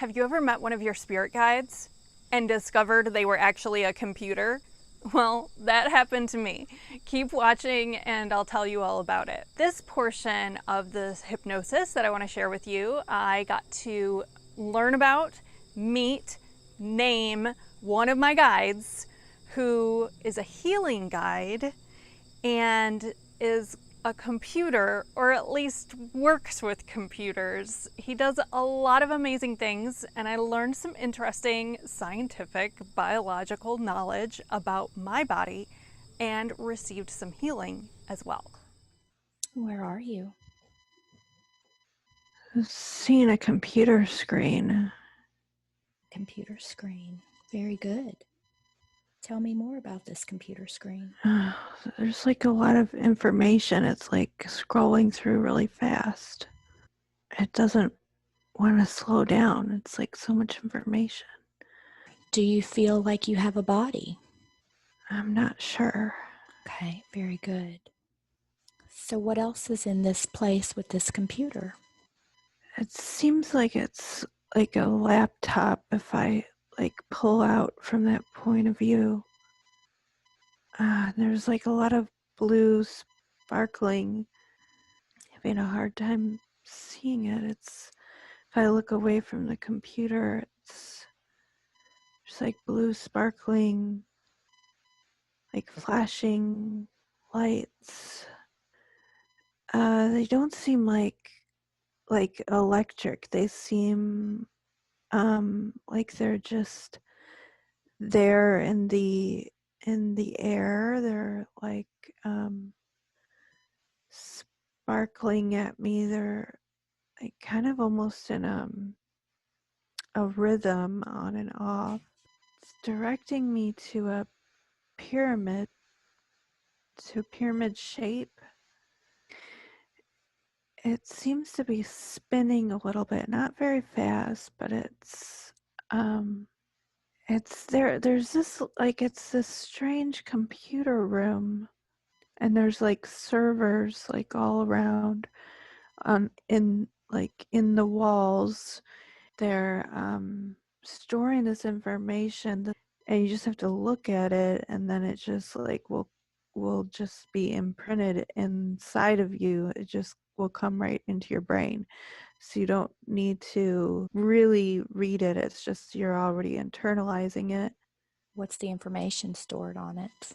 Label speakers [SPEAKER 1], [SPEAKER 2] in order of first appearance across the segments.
[SPEAKER 1] Have you ever met one of your spirit guides and discovered they were actually a computer? Well, that happened to me. Keep watching and I'll tell you all about it. This portion of the hypnosis that I want to share with you, I got to learn about, meet, name one of my guides who is a healing guide and is a computer, or at least works with computers. He does a lot of amazing things, and I learned some interesting scientific, biological knowledge about my body and received some healing as well.
[SPEAKER 2] Where are you?
[SPEAKER 3] Seeing a computer screen.
[SPEAKER 2] Computer screen. Very good. Tell me more about this computer screen.
[SPEAKER 3] There's like a lot of information. It's like scrolling through really fast. It doesn't want to slow down. It's like so much information.
[SPEAKER 2] Do you feel like you have a body?
[SPEAKER 3] I'm not sure.
[SPEAKER 2] Okay, very good. So what else is in this place with this computer?
[SPEAKER 3] It seems like it's like a laptop if I like pull out from that point of view. There's like a lot of blue sparkling. Having a hard time seeing it. It's if I look away from the computer, it's just like blue sparkling, like flashing lights. They don't seem like electric. They seem like they're just there in the air. They're like sparkling at me. They're like kind of almost in a rhythm on and off. It's directing me to a pyramid, to a pyramid shape. It seems to be spinning a little bit, not very fast, but it's there's this like it's this strange computer room, and there's like servers like all around in like in the walls. They're storing this information, and you just have to look at it, and then it just like will just be imprinted inside of you. It just will come right into your brain, so you don't need to really read it. It's just you're already internalizing it.
[SPEAKER 2] What's the information stored on it?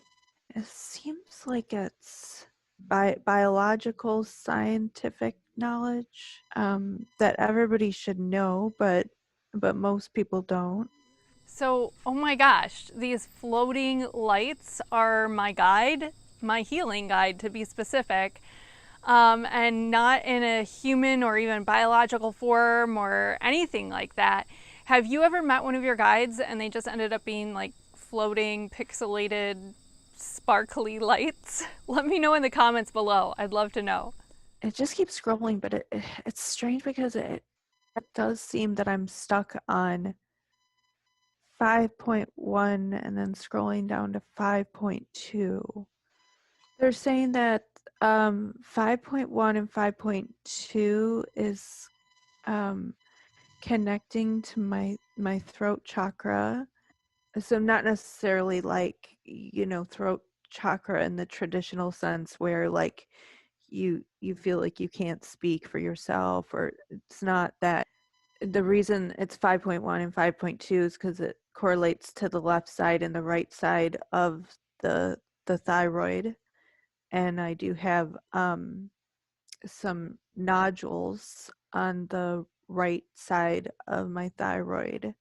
[SPEAKER 3] It seems like it's biological scientific knowledge that everybody should know, but most people don't.
[SPEAKER 1] So, oh my gosh, these floating lights are my guide, my healing guide to be specific, and not in a human or even biological form or anything like that. Have you ever met one of your guides and they just ended up being like floating, pixelated, sparkly lights? Let me know in the comments below. I'd love to know.
[SPEAKER 3] It just keeps scrolling, but it's strange because it does seem that I'm stuck on 5.1 and then scrolling down to 5.2. They're saying that 5.1 and 5.2 is um, connecting to my throat chakra. So not necessarily like, throat chakra in the traditional sense where like you feel like you can't speak for yourself, or it's not that. The reason it's 5.1 and 5.2 is because it correlates to the left side and the right side of the thyroid. And I do have some nodules on the right side of my thyroid.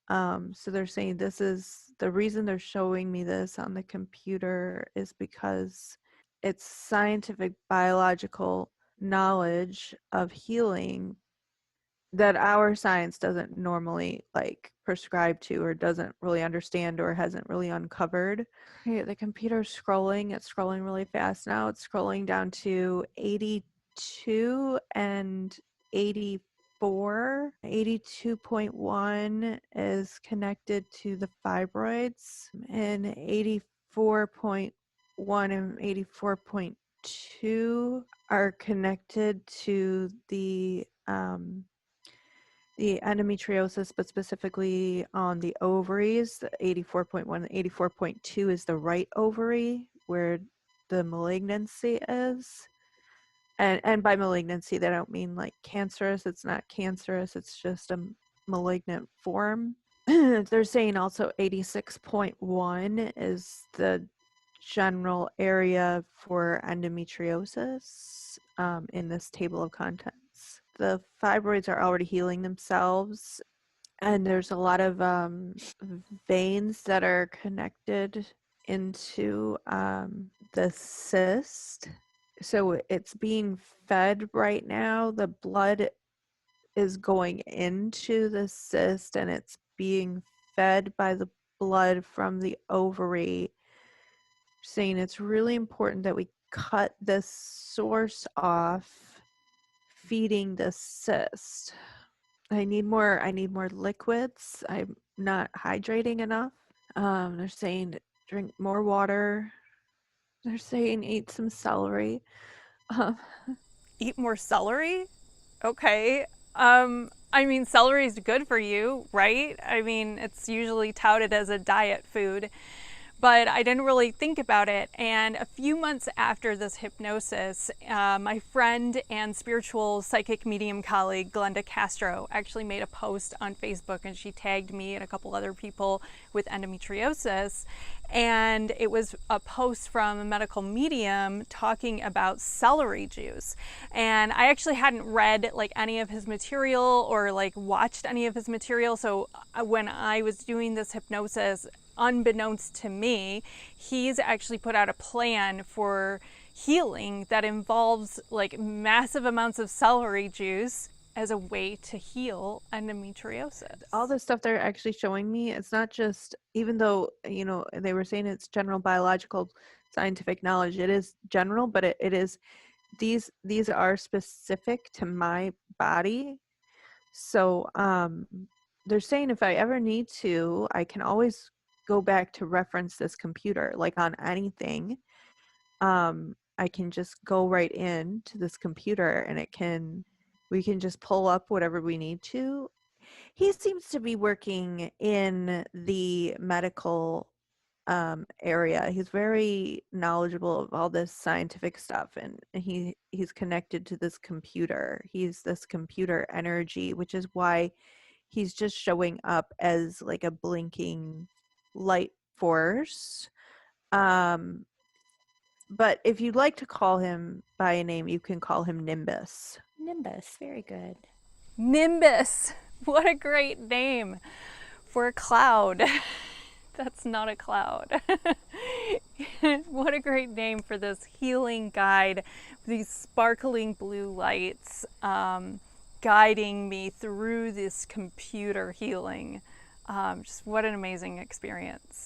[SPEAKER 3] So they're saying this is the reason they're showing me this on the computer is because it's scientific biological knowledge of healing that our science doesn't normally like prescribe to, or doesn't really understand, or hasn't really uncovered. Okay, the computer's scrolling. It's scrolling really fast now. It's scrolling down to 82 and 84. 82.1 is connected to the fibroids, and 84.1 and 84.2 are connected to the the endometriosis, but specifically on the ovaries, the 84.1 and 84.2 is the right ovary where the malignancy is. And by malignancy, they don't mean like cancerous. It's not cancerous. It's just a malignant form. They're saying also 86.1 is the general area for endometriosis in this table of contents. The fibroids are already healing themselves, and there's a lot of veins that are connected into the cyst. So it's being fed right now. The blood is going into the cyst and it's being fed by the blood from the ovary, saying it's really important that we cut this source off feeding the cyst. I need more liquids. I'm not hydrating enough. They're saying drink more water. They're saying eat some celery.
[SPEAKER 1] Eat more celery? Okay. I mean, celery is good for you, right? I mean, it's usually touted as a diet food, but I didn't really think about it. And a few months after this hypnosis, my friend and spiritual psychic medium colleague, Glenda Castro, actually made a post on Facebook, and she tagged me and a couple other people with endometriosis. And it was a post from a medical medium talking about celery juice. And I actually hadn't read like any of his material or like watched any of his material. So when I was doing this hypnosis, unbeknownst to me, he's actually put out a plan for healing that involves like massive amounts of celery juice as a way to heal endometriosis.
[SPEAKER 3] All the stuff they're actually showing me, it's not just, even though, they were saying it's general biological scientific knowledge, it is general, but it is, these are specific to my body. So they're saying if I ever need to, I can always go back to reference this computer, like on anything. I can just go right in to this computer and we can just pull up whatever we need to. He seems to be working in the medical area. He's very knowledgeable of all this scientific stuff, and he's connected to this computer. He's this computer energy, which is why he's just showing up as like a blinking light force. But if you'd like to call him by a name, you can call him Nimbus.
[SPEAKER 2] Nimbus, very good.
[SPEAKER 1] Nimbus! What a great name for a cloud. That's not a cloud. What a great name for this healing guide, these sparkling blue lights guiding me through this computer healing. Just what an amazing experience.